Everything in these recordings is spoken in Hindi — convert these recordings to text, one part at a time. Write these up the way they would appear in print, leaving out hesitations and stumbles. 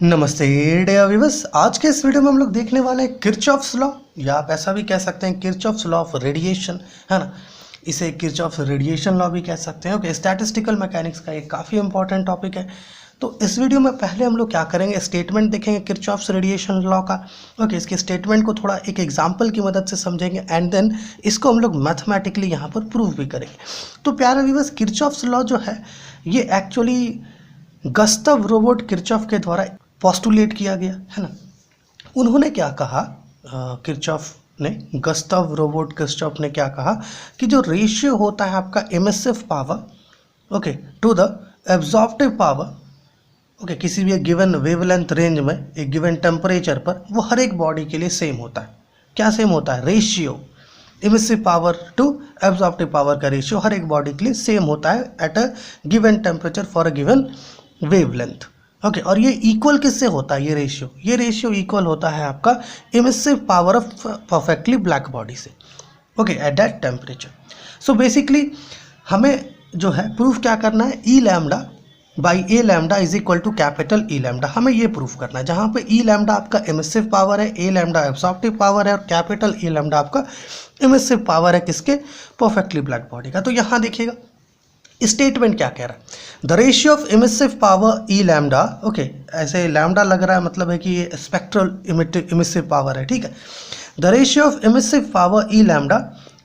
नमस्ते डियर व्यूअर्स। आज के इस वीडियो में हम लोग देखने वाले हैं किरचॉफ्स लॉ, या आप ऐसा भी कह सकते हैं किरचॉफ्स लॉ ऑफ रेडिएशन, है ना। इसे किरचॉफ्स रेडिएशन लॉ भी कह सकते हैं। ओके, स्टैटिस्टिकल मैकेनिक्स का एक काफ़ी इंपॉर्टेंट टॉपिक है। तो इस वीडियो में पहले हम लोग क्या करेंगे, स्टेटमेंट देखेंगे किरचॉफ्स रेडिएशन लॉ का। ओके, इसके स्टेटमेंट को थोड़ा एक एग्जाम्पल की मदद से समझेंगे एंड देन इसको हम लोग मैथमेटिकली यहाँ पर प्रूव भी करेंगे। तो प्यारे व्यूअर्स, किरचॉफ्स लॉ जो है ये एक्चुअली गस्टव रोबर्ट किरचॉफ के द्वारा पोस्टुलेट किया गया, है ना। उन्होंने क्या कहा, किरचॉफ ने, गस्टव रोबर्ट किरचॉफ ने क्या कहा कि जो रेशियो होता है आपका emissive power okay to the absorptive power okay किसी भी गिवन वेवलेंथ रेंज में एक गिवन टेम्परेचर पर, वो हर एक बॉडी के लिए सेम होता है। क्या सेम होता है? Ratio emissive power to absorptive power का रेशियो हर एक बॉडी के लिए सेम होता है at a given temperature for a given wavelength. Okay, और ये इक्वल किससे होता है? ये रेशियो इक्वल होता है आपका emissive power of perfectly black body से, okay, at that temperature. So basically हमें जो है प्रूफ क्या करना है, E lambda by A lambda is equal to capital E lambda. हमें ये प्रूफ करना है, जहाँ पे ई लैम्डा आपका एमिसिव पावर है, ए लैम्डा एब्सॉर्प्टिव पावर है और कैपिटल ई लैम्डा आपका एमिसिव पावर है किसके? परफेक्टली ब्लैक बॉडी का। तो यहाँ देखिएगा स्टेटमेंट क्या कह रहा है, the ratio of emissive power E lambda, okay, ऐसे लैम्डा लग रहा है, मतलब है कि ये स्पेक्ट्रल एमिसिव पावर है, ठीक है। The ratio of emissive power E lambda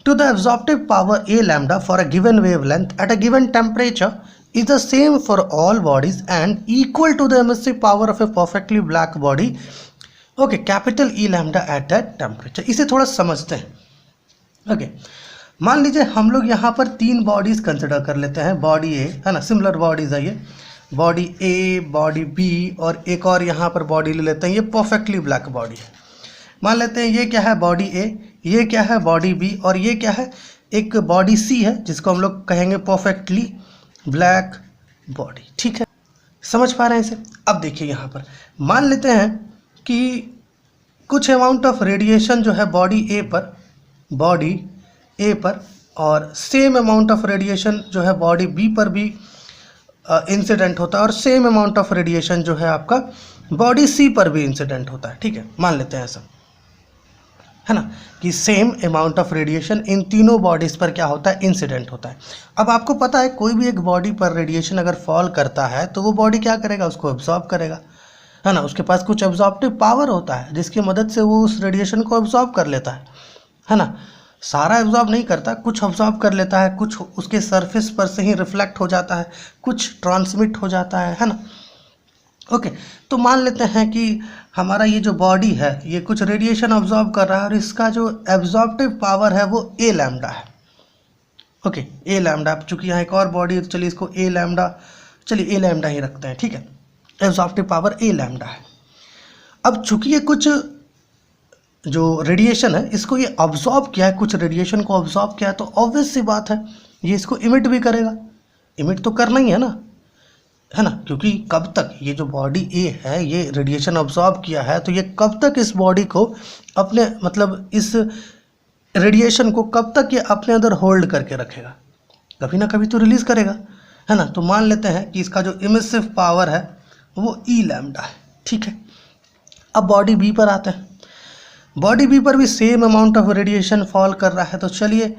two the absorptive power A lambda for a given wavelength eight a given temperature is the same for all bodies and equal to the emissive power of a perfectly black body, okay, capital E lambda at that temperature। इसे थोड़ा समझते हैं। ओके, मान लीजिए हम लोग यहाँ पर तीन बॉडीज कंसिडर कर लेते हैं। बॉडी ए, है ना, सिमिलर बॉडीज है ये, बॉडी ए, बॉडी बी और एक और यहाँ पर बॉडी ले लेते हैं, ये परफेक्टली ब्लैक बॉडी है। मान लेते हैं ये क्या है, बॉडी ए, ये क्या है, बॉडी बी, और ये क्या है, एक बॉडी सी है जिसको हम लोग कहेंगे परफेक्टली ब्लैक बॉडी, ठीक है। समझ पा रहे हैं इसे? अब देखिए यहाँ पर मान लेते हैं कि कुछ अमाउंट ऑफ रेडिएशन जो है बॉडी ए पर और सेम अमाउंट ऑफ रेडिएशन जो है बॉडी बी पर भी इंसिडेंट होता है, और सेम अमाउंट ऑफ रेडिएशन जो है आपका बॉडी सी पर भी इंसिडेंट होता है, ठीक है। मान लेते हैं ऐसा, है ना, कि same amount of radiation in तीनों बॉडीज़ पर क्या होता है? इंसिडेंट होता है। अब आपको पता है कोई भी एक बॉडी पर रेडिएशन अगर फॉल करता है तो वो बॉडी क्या करेगा? उसको एब्जॉर्ब करेगा, है ना। उसके पास कुछ एब्जॉर्प्टिव पावर होता है जिसकी मदद से वो उस रेडिएशन को एब्जॉर्ब कर लेता है ना। सारा एब्जॉर्ब नहीं करता, कुछ एब्जॉर्ब कर लेता है, कुछ उसके सरफेस पर से ही रिफ्लेक्ट हो जाता है, कुछ ट्रांसमिट हो जाता है ना। ओके, तो मान लेते हैं कि हमारा ये जो बॉडी है ये कुछ रेडिएशन ऑब्जॉर्ब कर रहा है और इसका जो एब्जॉर्प्टिव पावर है वो ए लैम्डा है। ओके, ए लैम्डा, चूँकि यहाँ एक और बॉडी है तो चलिए इसको ए लैम्डा ही रखते हैं, ठीक है। एब्जॉर्प्टिव पावर ए लैम्डा है। अब चूँकि ये कुछ जो रेडिएशन है इसको ये ऑब्जॉर्ब किया है, कुछ रेडिएशन को ऑब्जॉर्ब किया है, तो ऑब्वियस सी बात है ये इसको इमिट भी करेगा। इमिट तो करना ही है ना, है ना, क्योंकि कब तक ये जो बॉडी ए है ये रेडिएशन ऑब्जॉर्ब किया है तो ये कब तक इस बॉडी को अपने, मतलब इस रेडिएशन को कब तक ये अपने अंदर होल्ड करके रखेगा? कभी ना कभी तो रिलीज़ करेगा, है ना। तो मान लेते हैं कि इसका जो इमिसिव पावर है वो ई लैम्डा है, ठीक है। अब बॉडी बी पर आते हैं। बॉडी बी पर भी same amount of radiation fall कर रहा है, तो चलिए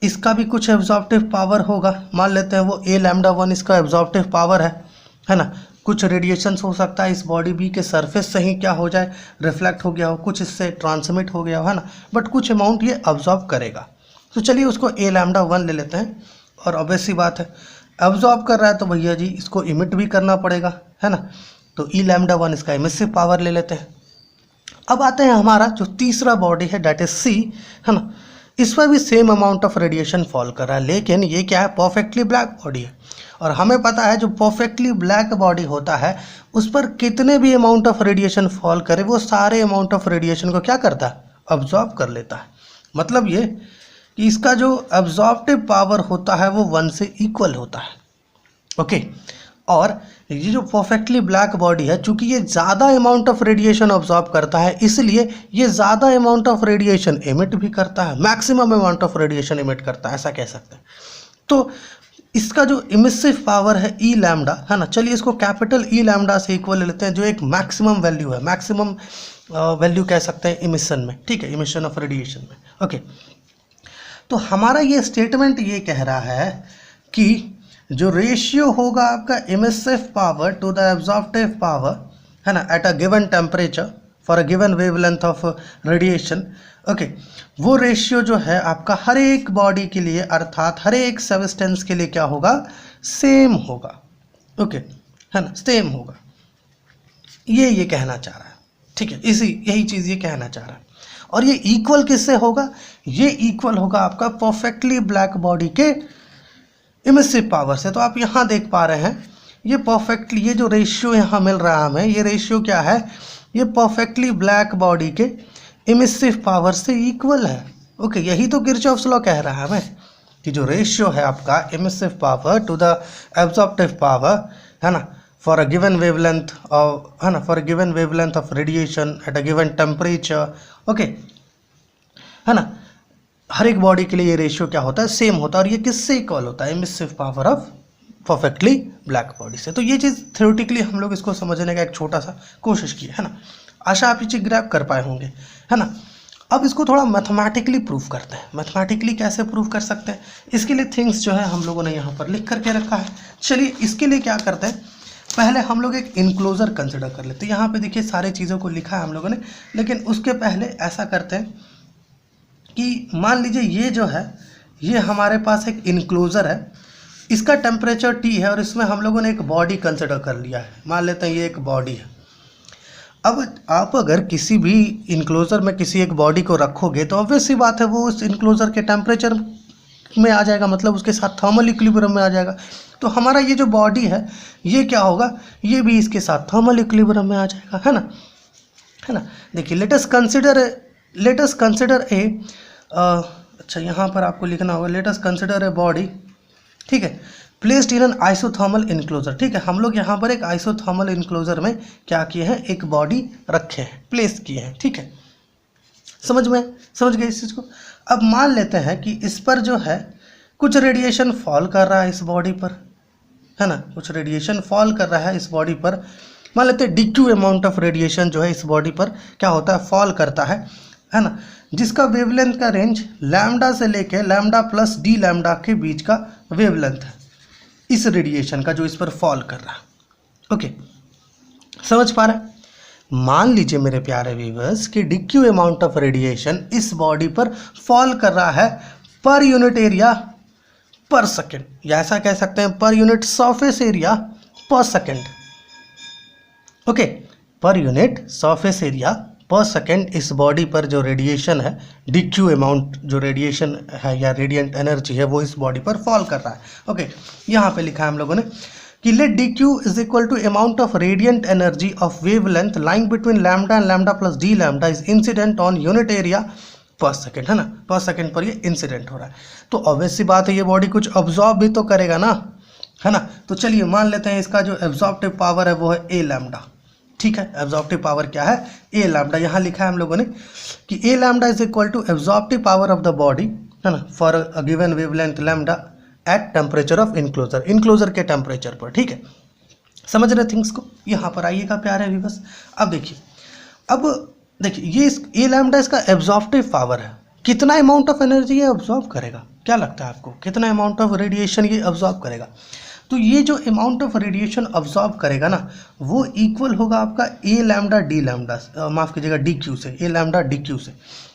इसका भी कुछ एब्जॉर्प्टिव पावर होगा। मान लेते हैं वो ए लैम्डा 1 इसका एब्जॉर्प्टिव पावर है ना। कुछ रेडिएशन हो सकता है इस बॉडी बी के सरफेस से ही क्या हो जाए, रिफ्लेक्ट हो गया हो, कुछ इससे ट्रांसमिट हो गया हो, है ना, बट कुछ अमाउंट ये अब्जॉर्ब करेगा। तो चलिए उसको ए लैम्डा 1 ले लेते हैं, और ऑब्वियस सी बात है अब्जॉर्ब कर रहा है तो भैया जी इसको इमिट भी करना पड़ेगा, है ना। तो ई लैम्डा 1 इसका एमिसिव पावर ले लेते हैं। अब आते हैं हमारा जो तीसरा बॉडी है डेट इज सी, है ना। इस पर भी same amount of radiation fall कर रहा है, लेकिन ये क्या है? परफेक्टली ब्लैक बॉडी है, और हमें पता है जो परफेक्टली ब्लैक बॉडी होता है उस पर कितने भी अमाउंट ऑफ रेडिएशन फॉल करे वो सारे अमाउंट ऑफ रेडिएशन को क्या करता है? अब्जॉर्ब कर लेता है। मतलब ये कि इसका जो एब्जॉर्प्टिव पावर होता है वो 1 से इक्वल होता है, ओके। और ये जो परफेक्टली ब्लैक बॉडी है, चूँकि ये ज़्यादा अमाउंट ऑफ रेडिएशन ऑब्जॉर्ब करता है इसलिए ये ज़्यादा अमाउंट ऑफ रेडिएशन एमिट भी करता है, maximum amount of radiation emit करता है, ऐसा कह सकते हैं। तो इसका जो इमिसिव पावर है ई लैम्डा, है ना, चलिए इसको कैपिटल ई लैम्डा से इक्वल ले लेते हैं, जो एक मैक्सिमम वैल्यू है, मैक्सिमम वैल्यू कह सकते हैं इमिशन में, ठीक है, इमिशन ऑफ रेडिएशन में। ओके, तो हमारा ये स्टेटमेंट ये कह रहा है कि जो रेशियो होगा आपका emissive power to the absorptive power, है ना, at a given temperature for a given wavelength of radiation, okay, वो रेशियो जो है आपका हर एक बॉडी के लिए, अर्थात हर एक सब्सटेंस के लिए क्या होगा, सेम होगा। ओके, है ना, सेम होगा, ये कहना चाह रहा है, ठीक है, यही चीज़ ये कहना चाह रहा है। और ये इक्वल किससे होगा, ये इक्वल होगा आपका परफेक्टली ब्लैक बॉडी के इमिसिव पावर से। तो आप यहाँ देख पा रहे हैं ये परफेक्टली, ये जो रेशियो यहाँ मिल रहा है हमें, ये रेशियो क्या है, ये परफेक्टली ब्लैक बॉडी के इमिसिव पावर से इक्वल है। ओके, यही तो किरचॉफ्स लॉ कह रहा है हमें कि जो रेशियो है आपका emissive power to the absorptive power, है ना, फॉर अ गिवन वेवलेंथ, है ना, for a given wavelength of radiation at a given temperature, okay, है ना, हर एक बॉडी के लिए ये रेशियो क्या होता है, सेम होता है। और ये किससे इक्वल होता है, emissive power of perfectly black body से। तो ये चीज़ थ्योरेटिकली हम लोग इसको समझने का एक छोटा सा कोशिश की है ना, आशा आप ये चीज़ ग्रैब कर पाए होंगे, है ना। अब इसको थोड़ा मैथमेटिकली प्रूफ करते हैं। मैथमेटिकली कैसे प्रूफ कर सकते हैं, इसके लिए थिंग्स जो है हम लोगों ने यहाँ पर लिख करके रखा है। चलिए इसके लिए क्या करते हैं, पहले हम लोग एक इनक्लोजर कंसिडर कर लेते हैं। यहाँ पे देखिए सारे चीज़ों को लिखा है हम लोगों ने, लेकिन उसके पहले ऐसा करते हैं कि मान लीजिए ये जो है, ये हमारे पास एक इनक्लोजर है, इसका टेम्परेचर T है और इसमें हम लोगों ने एक बॉडी कंसिडर कर लिया है। मान लेते हैं ये एक बॉडी है। अब आप अगर किसी भी इनक्लोजर में किसी एक बॉडी को रखोगे तो ऑब्वियस सी बात है वो उस इनक्लोजर के टेम्परेचर में आ जाएगा, मतलब उसके साथ थर्मल इक्विलिब्रियम में आ जाएगा। तो हमारा ये जो बॉडी है ये क्या होगा, ये भी इसके साथ थर्मल इक्विलिब्रियम में आ जाएगा, है ना। देखिए लेट अस कंसिडर ए, अच्छा यहाँ पर आपको लिखना होगा, let us consider a body, ठीक है, placed in an isothermal enclosure. ठीक है, हम लोग यहाँ पर एक आइसोथर्मल इनक्लोजर में क्या किए हैं, एक बॉडी रखे हैं, प्लेस किए हैं, ठीक है, समझ गए इस चीज़ को। अब मान लेते हैं कि इस पर जो है कुछ रेडिएशन फॉल कर रहा है इस बॉडी पर, है ना, कुछ रेडिएशन फॉल कर रहा है इस बॉडी पर। मान लेते हैं DQ अमाउंट ऑफ रेडिएशन जो है इस बॉडी पर क्या होता है, फॉल करता है ना, जिसका वेवलेंथ का रेंज लैम्डा से लेके लैम्डा प्लस डी लैम्डा के बीच का वेवलेंथ है इस रेडिएशन का जो इस पर फॉल कर रहा है। ओके, समझ पा रहे हैं। मान लीजिए मेरे प्यारे व्यूअर्स कि DQ अमाउंट ऑफ रेडिएशन इस बॉडी पर फॉल कर रहा है per unit area per second, या ऐसा कह सकते हैं पर unit surface area per second. Okay, पर unit surface area per second इस बॉडी पर जो रेडिएशन है, DQ अमाउंट जो रेडिएशन है या रेडिएंट एनर्जी है वो इस बॉडी पर फॉल कर रहा है। ओके, यहाँ पे लिखा है हम लोगों ने कि let DQ is equal to amount of radiant energy of wavelength lying between lambda and lambda plus d lambda is incident on unit area per second, है ना, पर सेकेंड पर ये इंसिडेंट हो रहा है। तो ऑब्वियस सी बात है ये बॉडी कुछ ऑब्जॉर्ब भी तो करेगा ना, है ना। तो चलिए मान लेते हैं इसका जो एब्जॉर्प्टिव पावर है वो है A लैम्डा, ठीक है, एब्जॉर्प्टिव पावर क्या है, A लैम्डा। यहाँ लिखा है हम लोगों ने कि A lambda is equal to absorptive power of the body, है ना, for a given wavelength lambda at temperature of enclosure के टेम्परेचर पर, ठीक है, समझ रहे थिंग्स को। यहाँ पर आइएगा प्यारे व्यूअर्स। अब देखिए ये A लैम्डा इसका एब्जॉर्प्टिव पावर है, कितना अमाउंट ऑफ एनर्जी ये अब्जॉर्ब करेगा, क्या लगता है आपको, कितना अमाउंट ऑफ रेडिएशन ये अब्जॉर्ब करेगा। तो ये जो अमाउंट ऑफ रेडिएशन अब्जॉर्ब करेगा ना वो इक्वल होगा आपका A लैम्डा डी लैम्डा, माफ़ कीजिएगा DQ से, A लैम्डा DQ से,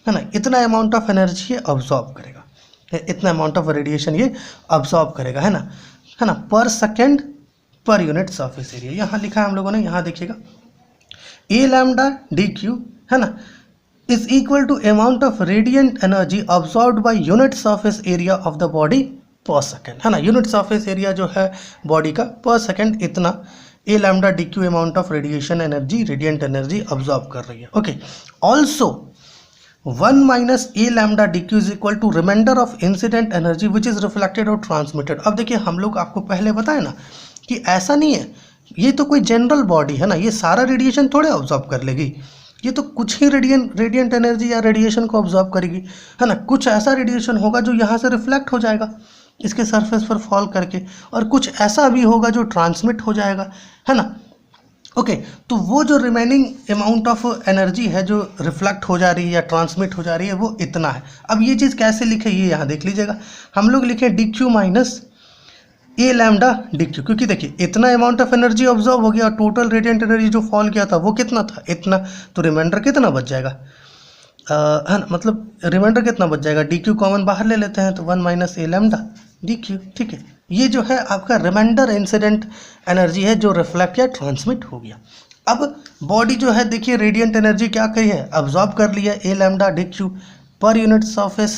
है ना। इतना अमाउंट ऑफ एनर्जी ये अब्जॉर्ब करेगा, इतना अमाउंट ऑफ रेडिएशन ये अब्जॉर्ब करेगा, है ना, पर सेकेंड पर यूनिट सरफेस एरिया। यहाँ लिखा है हम लोगों ने, यहाँ देखिएगा A लैम्डा DQ, है ना, is equal to amount of radiant energy absorbed by unit surface area of the body per second, है ना। यूनिट सरफेस एरिया जो है बॉडी का पर सेकेंड इतना A lambda DQ amount of radiation energy, radiant energy absorb कर रही है। Okay, also 1 minus A lambda DQ is equal to remainder of incident energy which is reflected और ट्रांसमिटेड। अब देखिए हम लोग आपको पहले बताए ना कि ऐसा नहीं है, ये तो कोई जनरल बॉडी है ना, ये सारा रेडिएशन थोड़े ऑब्जॉर्ब कर लेगी, ये तो कुछ ही रेडिएंट एनर्जी या रेडिएशन को ऑब्जॉर्ब करेगी, है ना। कुछ ऐसा रेडिएशन होगा जो यहाँ से रिफ्लेक्ट हो जाएगा, इसके सरफेस पर फॉल करके, और कुछ ऐसा भी होगा जो ट्रांसमिट हो जाएगा, है ना। ओके, तो वो जो रिमेनिंग अमाउंट ऑफ एनर्जी है जो रिफ्लेक्ट हो जा रही है या ट्रांसमिट हो जा रही है वो इतना है। अब ये चीज़ कैसे लिखे ये यहाँ देख लीजिएगा, हम लोग लिखे D Q minus A lambda D Q, क्योंकि देखिए इतना अमाउंट ऑफ एनर्जी ऑब्जॉर्व हो गया और टोटल रेडिएंट एनर्जी जो फॉल किया था वो कितना था, इतना, तो रिमाइंडर कितना बच जाएगा, है ना, मतलब रिमाइंडर कितना बच जाएगा, डी क्यू कॉमन बाहर ले लेते हैं तो 1 minus A lambda D Q, ठीक है। ये जो है आपका रिमाइंडर इंसिडेंट एनर्जी है जो रिफ्लेक्ट या ट्रांसमिट हो गया। अब बॉडी जो है देखिए रेडिएंट एनर्जी क्या कही है, अब्जॉर्ब कर लिया A lambda D Q per unit surface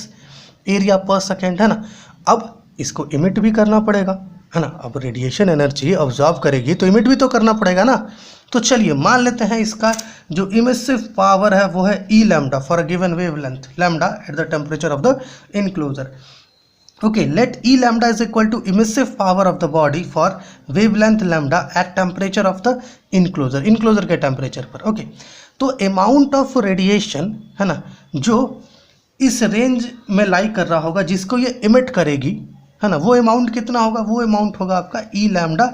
area per second, है ना। अब इसको इमिट भी करना पड़ेगा, है ना। अब रेडिएशन एनर्जी अब्जॉर्ब करेगी तो इमिट भी तो करना पड़ेगा ना। तो चलिए मान लेते हैं इसका जो इमिसिव पावर है वो है E lambda for a given wavelength lambda at the temperature of the enclosure. Okay, let E lambda is equal to emissive power of the body for wavelength lambda at temperature of the enclosure, enclosure के temperature पर। Okay, तो amount of radiation है ना जो इस रेंज में लाई कर रहा होगा जिसको ये इमिट करेगी, है ना, वो अमाउंट कितना होगा, वो अमाउंट होगा आपका ई लैम्डा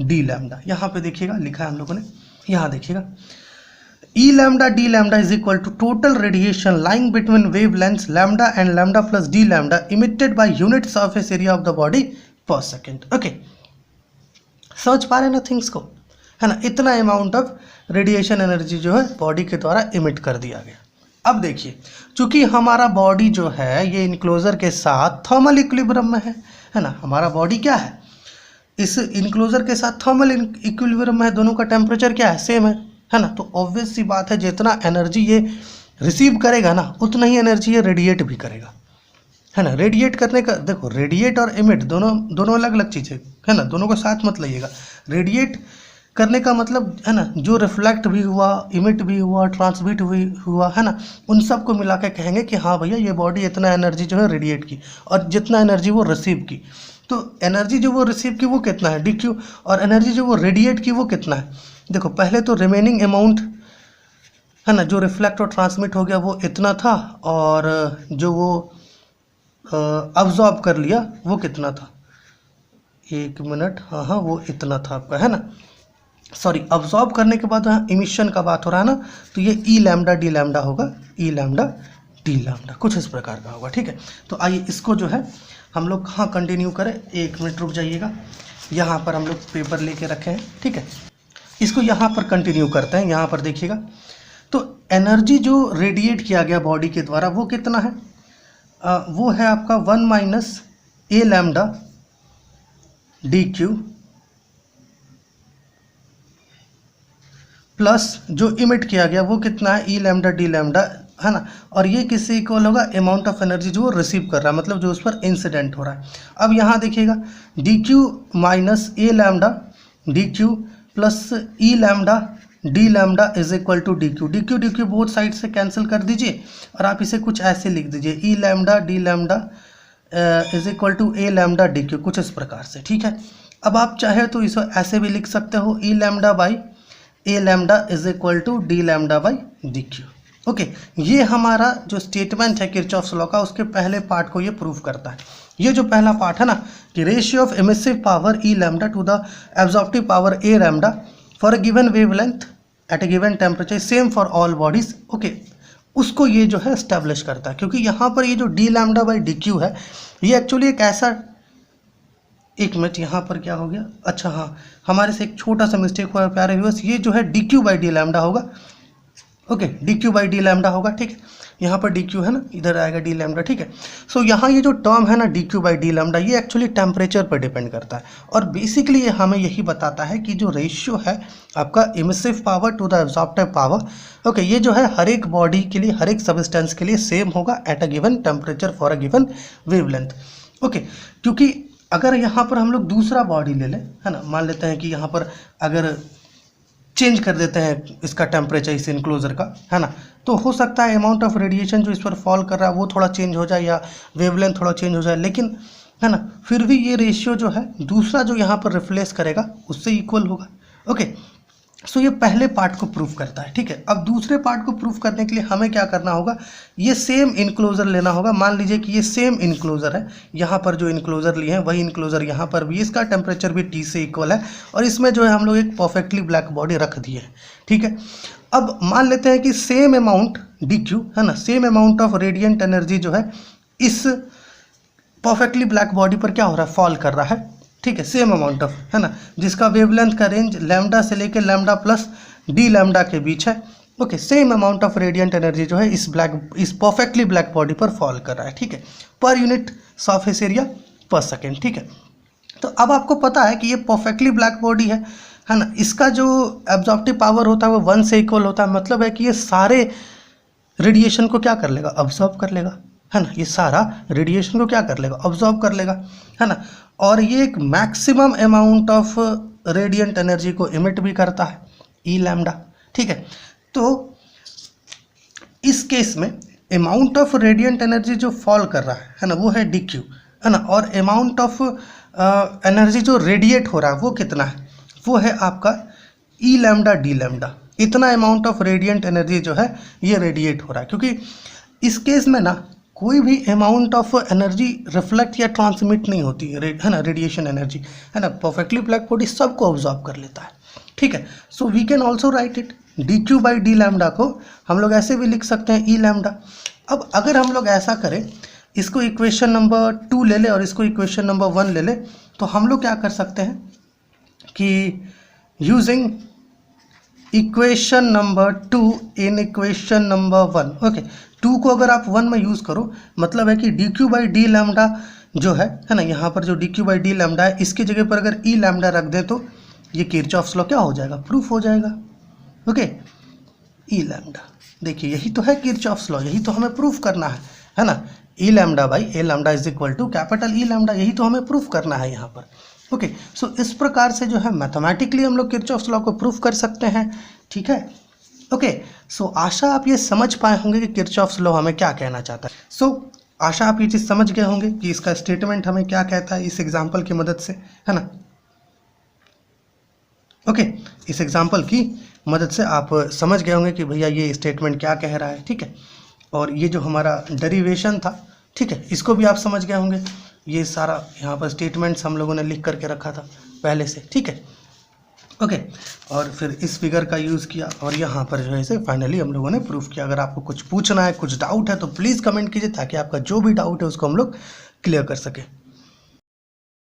डी लैम्डा। यहाँ पे देखिएगा लिखा है हम लोगों ने, यहाँ देखिएगा E lambda d lambda is equal to total radiation lying between wavelengths lambda and lambda plus d lambda emitted by unit surface area of the body per second। Okay, समझ पा रहे हैं ना थिंग्स को, है ना। इतना अमाउंट ऑफ रेडिएशन एनर्जी जो है बॉडी के द्वारा इमिट कर दिया गया। अब देखिए चूंकि हमारा बॉडी जो है ये इनक्लोजर के साथ थर्मल इक्विलिब्रियम में है ना, हमारा बॉडी क्या है इस इनक्लोजर के साथ थर्मल इक्विलिब्रियम में है, दोनों का टेम्परेचर क्या है सेम है ना। तो ऑब्वियस सी बात है जितना एनर्जी ये रिसीव करेगा ना उतना ही एनर्जी ये रेडिएट भी करेगा, है ना। रेडिएट करने का देखो, रेडिएट और इमिट दोनों अलग अलग चीज़ें है ना, दोनों को साथ मत लाइएगा। रेडिएट करने का मतलब है ना जो रिफ्लेक्ट भी हुआ, इमिट भी हुआ, ट्रांसमिट भी हुआ, है ना, उन सब को मिला के कहेंगे कि हाँ भैया ये बॉडी इतना एनर्जी जो है रेडिएट की, और जितना एनर्जी वो रिसीव की। तो एनर्जी जो वो रिसीव की वो कितना है डी क्यू, और एनर्जी जो वो रेडिएट की वो कितना है। देखो पहले तो रिमेनिंग अमाउंट है ना जो रिफ्लेक्ट और ट्रांसमिट हो गया वो इतना था, और जो वो अब्जॉर्ब कर लिया वो कितना था, एक मिनट, हाँ वो इतना था आपका, है ना। सॉरी, अब्जॉर्ब करने के बाद यहाँ इमिशन का बात हो रहा है ना, तो ये ई लैम्डा डी लैम्डा होगा, ई लैम्डा डी लैम्डा कुछ इस प्रकार का होगा, ठीक है। तो आइए इसको जो है हम लोग कहाँ कंटिन्यू करें, एक मिनट रुक जाइएगा, यहाँ पर हम लोग पेपर लेके रखे हैं, ठीक है। इसको यहाँ पर कंटिन्यू करते हैं। यहाँ पर देखिएगा तो एनर्जी जो रेडिएट किया गया बॉडी के द्वारा वो कितना है, वो है आपका 1 minus A lambda D Q plus जो इमिट किया गया वो कितना है ई लैम्डा डी लैम्डा, है ना। और ये किससे इक्वल होगा, अमाउंट ऑफ एनर्जी जो वो रिसीव कर रहा है, मतलब जो उस पर इंसिडेंट हो रहा है। अब यहाँ देखिएगा D Q minus A lambda D Q plus E lambda D lambda is equal to D Q both side से कैंसिल कर दीजिए, और आप इसे कुछ ऐसे लिख दीजिए E lambda D lambda is equal to A lambda D Q, कुछ इस प्रकार से, ठीक है। अब आप चाहे तो इसे ऐसे भी लिख सकते हो E lambda by A lambda is equal to D lambda by D Q. Okay, ये हमारा जो स्टेटमेंट है किरचॉफ्स लॉ का उसके पहले पार्ट को ये प्रूव करता है। ये जो पहला पार्ट है ना कि ratio of emissive power E lambda two the absorptive power A lambda for a given wavelength eight a given temperature same for all bodies, okay, उसको ये जो है एस्टेब्लिश करता है। क्योंकि यहाँ पर ये जो D lambda by D Q है ये एक्चुअली एक ऐसा, एक मिनट यहाँ पर क्या हो गया, अच्छा हाँ हमारे से एक छोटा सा मिस्टेक हुआ प्यारे व्यूअर्स, ये जो है D Q by D lambda होगा, okay, D Q by D lambda होगा, ठीक है। यहाँ पर डी क्यू है ना, इधर आएगा डी लैम्डा, ठीक है। सो यहाँ ये जो टर्म है ना D Q by D lambda ये एक्चुअली टेम्परेचर पर डिपेंड करता है, और बेसिकली ये हमें यही बताता है कि जो रेशियो है आपका emissive power to the absorptive power, okay, ये जो है हर एक बॉडी के लिए, हर एक सब्सटेंस के लिए सेम होगा eight a given temperature for a given wavelength, okay. क्योंकि अगर यहाँ पर हम लोग दूसरा बॉडी ले लें, है ना, मान लेते हैं कि यहाँ पर अगर चेंज कर देते हैं इसका टेम्परेचर इस इनक्लोजर का, है ना, तो हो सकता है अमाउंट ऑफ रेडिएशन जो इस पर फॉल कर रहा है वो थोड़ा चेंज हो जाए या वेवलेंथ थोड़ा चेंज हो जाए, लेकिन है ना फिर भी ये रेशियो जो है दूसरा जो यहाँ पर रिप्लेस करेगा उससे इक्वल होगा, ओके। सो ये पहले पार्ट को प्रूफ करता है, ठीक है। अब दूसरे पार्ट को प्रूफ करने के लिए हमें क्या करना होगा, ये सेम इनक्लोजर लेना होगा। मान लीजिए कि ये सेम इनक्लोजर है, यहाँ पर जो इनक्लोजर लिए हैं वही इनक्लोजर यहाँ पर भी, इसका टेम्परेचर भी T से इक्वल है और इसमें जो है हम लोग एक परफेक्टली ब्लैक बॉडी रख दिए है, ठीक है। अब मान लेते हैं कि सेम अमाउंट DQ है ना, same amount of radiant energy जो है इस परफेक्टली ब्लैक बॉडी पर क्या हो रहा है, फॉल कर रहा है, ठीक है। सेम अमाउंट ऑफ, है ना, जिसका वेवलेंथ का रेंज लैम्डा से लेकर लैम्डा प्लस डी लैम्डा के बीच है। Okay, same amount of radiant energy जो है इस परफेक्टली ब्लैक बॉडी पर फॉल कर रहा है, ठीक है, पर unit surface area per second, ठीक है। तो अब आपको पता है कि ये परफेक्टली ब्लैक बॉडी है ना, इसका जो एब्जॉर्प्टिव पावर होता है वो 1 से इक्वल होता है। मतलब है कि ये सारे रेडिएशन को क्या कर लेगा, अब्जॉर्ब कर लेगा, है ना, ये सारा रेडिएशन को क्या कर लेगा, अब्जॉर्ब कर लेगा, है ना। और ये एक maximum amount of radiant energy को इमिट भी करता है, ई लैम्डा, ठीक है। तो इस केस में अमाउंट ऑफ रेडिएंट एनर्जी जो फॉल कर रहा है ना, वो है DQ, है ना, और अमाउंट ऑफ एनर्जी जो रेडिएट हो रहा है वो कितना है, वो है आपका ई लैम्डा डी लैम्डा। इतना अमाउंट ऑफ रेडिएंट एनर्जी जो है ये रेडिएट हो रहा है, क्योंकि इस केस में ना कोई भी अमाउंट ऑफ एनर्जी रिफ्लेक्ट या ट्रांसमिट नहीं होती है ना, रेडिएशन एनर्जी, है ना, परफेक्टली ब्लैक बॉडी सबको ऑब्जॉर्ब कर लेता है, ठीक है। So we can also write it DQ by D lambda को हम लोग ऐसे भी लिख सकते हैं, ई लैम्डा। अब अगर हम लोग ऐसा करें, इसको इक्वेशन नंबर 2 ले ले और इसको इक्वेशन नंबर 1 ले ले, तो हम लोग क्या कर सकते हैं कि using equation number 2 in equation number 1, okay, 2 को अगर आप 1 में यूज़ करो, मतलब है कि DQ बाई डी लैम्डा जो है ना, यहाँ पर जो DQ बाई डी लैम्डा है इसकी जगह पर अगर ई लैम्डा रख दें तो ये किरचॉफ्स लॉ क्या हो जाएगा, प्रूफ हो जाएगा, ओके। ई लैम्डा, देखिए यही तो है किरचॉफ्स लॉ, यही तो हमें प्रूफ करना है ना, E lambda by A lambda is equal to capital E lambda, यही तो हमें प्रूफ करना है यहाँ पर, ओके। सो इस प्रकार से जो है मैथमेटिकली हम लोग किरचॉफ्स लॉ को प्रूफ कर सकते हैं, ठीक है, ओके। सो आशा आप ये समझ पाए होंगे कि किरचॉफ्स लॉ हमें क्या कहना चाहता है। सो आशा आप ये चीज़ समझ गए होंगे कि इसका स्टेटमेंट हमें क्या कहता है इस एग्जाम्पल की मदद से, है ना, ओके। इस एग्जाम्पल की मदद से आप समझ गए होंगे कि भैया ये स्टेटमेंट क्या कह रहा है, ठीक है। और ये जो हमारा डेरिवेशन था, ठीक है, इसको भी आप समझ गए होंगे। ये सारा यहाँ पर स्टेटमेंट्स हम लोगों ने लिख करके रखा था पहले से, ठीक है, ओके। और फिर इस फिगर का यूज़ किया और यहाँ पर जो है इसे फाइनली हम लोगों ने प्रूफ किया। अगर आपको कुछ पूछना है, कुछ डाउट है तो प्लीज़ कमेंट कीजिए, ताकि आपका जो भी डाउट है उसको हम लोग क्लियर कर सकें।